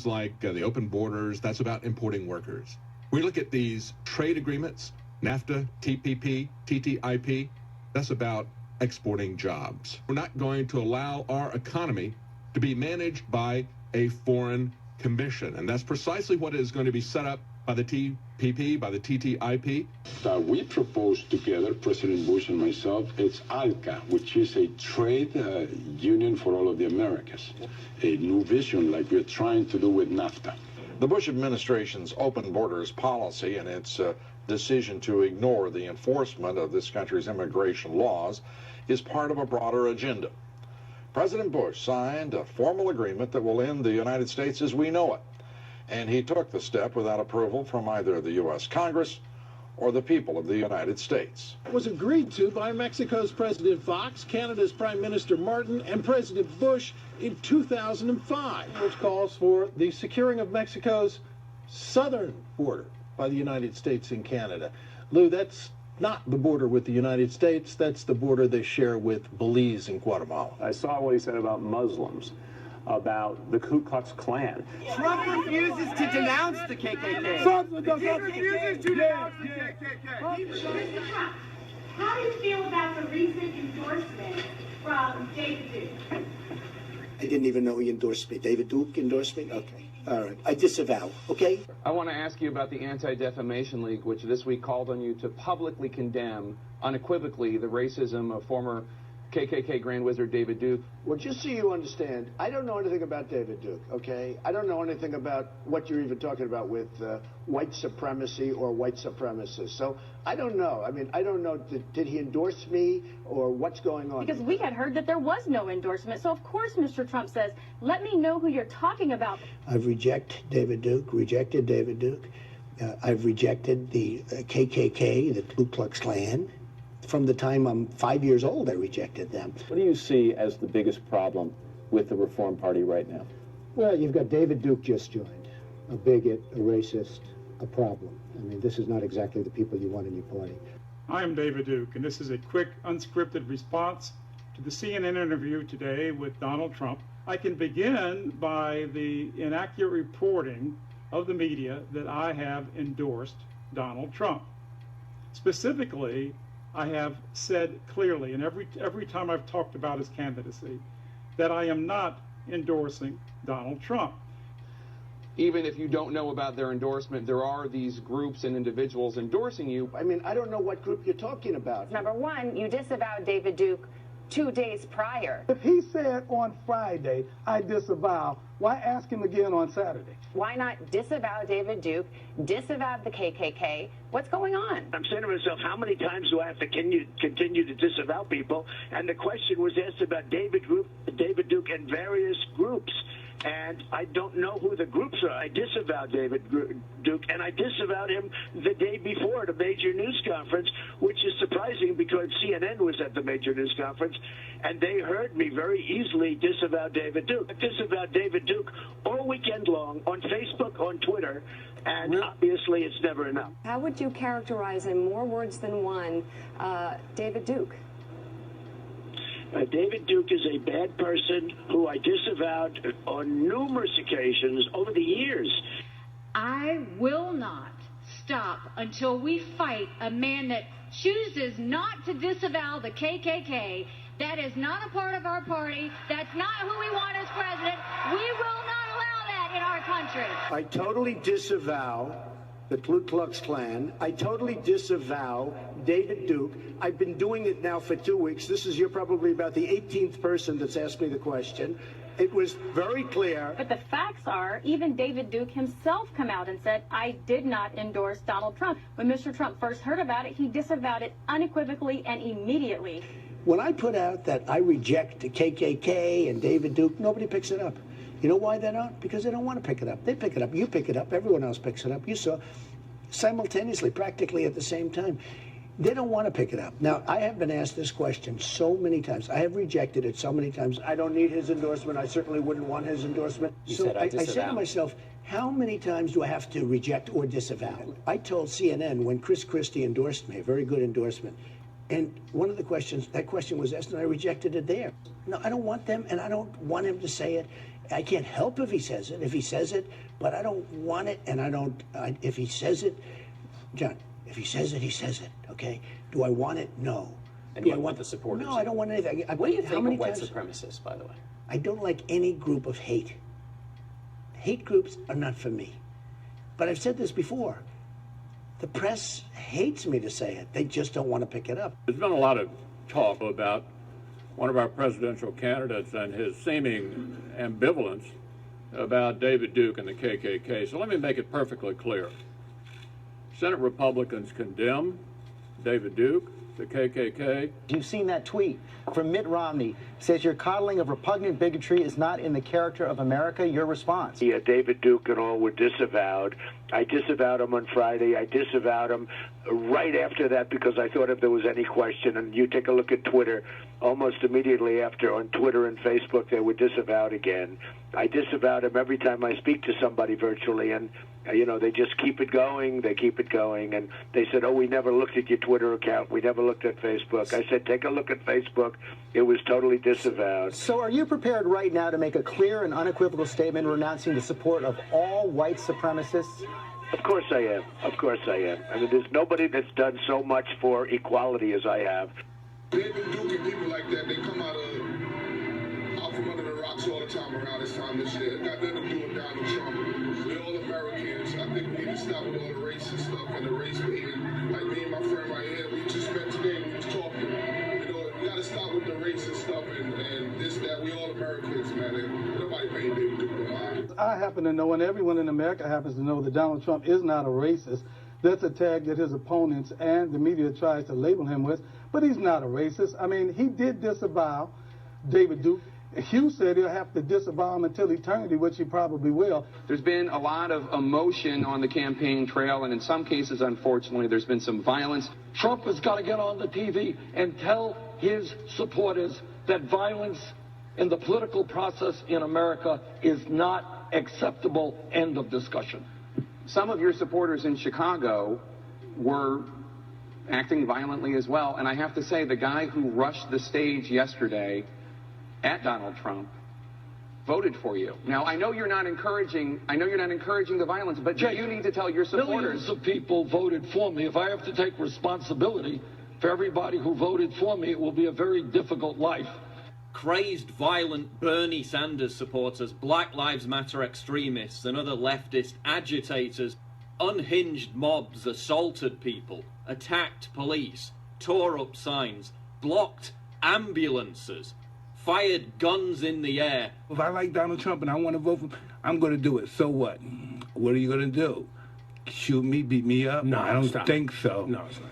like the open borders, that's about importing workers. We look at these trade agreements, NAFTA, TPP, TTIP, that's about exporting jobs. We're not going to allow our economy to be managed by a foreign commission, and that's precisely what is going to be set up by the TPP, by the TTIP. We proposed together, President Bush and myself, it's ALCA, which is a trade union for all of the Americas. A new vision like we're trying to do with NAFTA. The Bush administration's open borders policy and its decision to ignore the enforcement of this country's immigration laws is part of a broader agenda. President Bush signed a formal agreement that will end the United States as we know it, and he took the step without approval from either the U.S. Congress or the people of the United States. It was agreed to by Mexico's President Fox, Canada's Prime Minister Martin, and President Bush in 2005, which calls for the securing of Mexico's southern border by the United States and Canada. Lou, that's not the border with the United States, that's the border they share with Belize and Guatemala. I saw what he said about Muslims, about the Ku Klux Klan. Trump refuses to denounce the KKK. He refuses to denounce the KKK. Mr. Trump, how do you feel about the recent endorsement from David Duke? I didn't even know he endorsed me. David Duke endorsed me? Okay. All right. I disavow, okay? I want to ask you about the Anti-Defamation League, which this week called on you to publicly condemn unequivocally the racism of former KKK Grand Wizard David Duke. Well, just so you understand, I don't know anything about David Duke, okay? I don't know anything about what you're even talking about with white supremacy or white supremacists. So I don't know. I mean, I don't know, did he endorse me or what's going on? Because we had heard that there was no endorsement. So, of course, Mr. Trump says, let me know who you're talking about. I've rejected David Duke. I've rejected the KKK, the Ku Klux Klan. From the time I'm 5 years old, I rejected them. What do you see as the biggest problem with the Reform Party right now? Well, you've got David Duke just joined, a bigot, a racist, a problem. I mean, this is not exactly the people you want in your party. I am David Duke, and this is a quick, unscripted response to the CNN interview today with Donald Trump. I can begin by the inaccurate reporting of the media that I have endorsed Donald Trump. Specifically, I have said clearly, and every time I've talked about his candidacy, that I am not endorsing Donald Trump. Even if you don't know about their endorsement, there are these groups and individuals endorsing you. I mean, I don't know what group you're talking about. Number one, you disavowed David Duke 2 days prior. If he said on Friday, I disavow, why ask him again on Saturday? Why not disavow David Duke, disavow the KKK? What's going on? I'm saying to myself, how many times do I have to continue to disavow people? And the question was asked about David Duke and various groups. And I don't know who the groups are. I disavowed David Duke, and I disavowed him the day before at a major news conference, which is surprising because CNN was at the major news conference, and they heard me very easily disavow David Duke. I disavowed David Duke all weekend long on Facebook, on Twitter, and obviously it's never enough. How would you characterize in more words than one David Duke? David Duke is a bad person who I disavowed on numerous occasions over the years. I will not stop until we fight a man that chooses not to disavow the KKK. That is not a part of our party. That's not who we want as president. We will not allow that in our country. I totally disavow the Ku Klux Klan. I totally disavow David Duke. I've been doing it now for 2 weeks. You're probably about the 18th person that's asked me the question. It was very clear. But the facts are, even David Duke himself come out and said, I did not endorse Donald Trump. When Mr. Trump first heard about it, he disavowed it unequivocally and immediately. When I put out that I reject the KKK and David Duke, nobody picks it up. You know why they don't? Because they don't want to pick it up. They pick it up. You pick it up. Everyone else picks it up. You saw simultaneously, practically at the same time. They don't want to pick it up. Now, I have been asked this question so many times. I have rejected it so many times. I don't need his endorsement. I certainly wouldn't want his endorsement. So I said to myself, how many times do I have to reject or disavow? I told CNN when Chris Christie endorsed me, a very good endorsement, and one of the questions, that question was asked, and I rejected it there. No, I don't want them, and I don't want him to say it. I can't help if he says it. If he says it, but I don't want it, and if he says it, John, if he says it, he says it, okay? Do I want it? No. And you want the supporters? No, I don't want anything. What do you think of white supremacists, by the way? I don't like any group of hate. Hate groups are not for me. But I've said this before. The press hates me to say it. They just don't want to pick it up. There's been a lot of talk about one of our presidential candidates and his seeming ambivalence about David Duke and the KKK. So let me make it perfectly clear. Senate Republicans condemn David Duke, the KKK. You've seen that tweet from Mitt Romney. Says your coddling of repugnant bigotry is not in the character of America. Your response? Yeah, David Duke and all were disavowed. I disavowed him on Friday. I disavowed him right after that because I thought if there was any question, and you take a look at Twitter, almost immediately after on Twitter and Facebook, they were disavowed again. I disavowed him every time I speak to somebody virtually, and you know, they just keep it going, they keep it going, and they said, oh, we never looked at your Twitter account, we never looked at Facebook. I said, take a look at Facebook. It was totally disavowed. So are you prepared right now to make a clear and unequivocal statement renouncing the support of all white supremacists? Of course I am. Of course I am. I mean, there's nobody that's done so much for equality as I have. David Duke and people like that, they come out from under the rocks all the time around this time this year. It got nothing to do with Donald Trump. We're all Americans. I think we need to stop with all the racist stuff and the race baiting. Like me and my friend right here, we just met today, we was talking. You know, we got to stop with the racist stuff and this, that. We all Americans, man. And nobody paying David Duke no mind. I happen to know, and everyone in America happens to know, that Donald Trump is not a racist. That's a tag that his opponents and the media tries to label him with, but he's not a racist. I mean, he did disavow David Duke. Hugh said he'll have to disavow him until eternity, which he probably will. There's been a lot of emotion on the campaign trail, and in some cases, unfortunately, there's been some violence. Trump has got to get on the TV and tell his supporters that violence in the political process in America is not acceptable. End of discussion. Some of your supporters in Chicago were acting violently as well, and I have to say the guy who rushed the stage yesterday at Donald Trump voted for you. Now, I know you're not encouraging the violence, but Jay, you need to tell your supporters. Millions of people voted for me. If I have to take responsibility for everybody who voted for me, it will be a very difficult life. Crazed, violent Bernie Sanders supporters, Black Lives Matter extremists, and other leftist agitators, unhinged mobs assaulted people, attacked police, tore up signs, blocked ambulances, fired guns in the air. If I like Donald Trump and I want to vote for him, I'm going to do it. So what? What are you going to do? Shoot me, beat me up? No, I don't think so. No, it's not.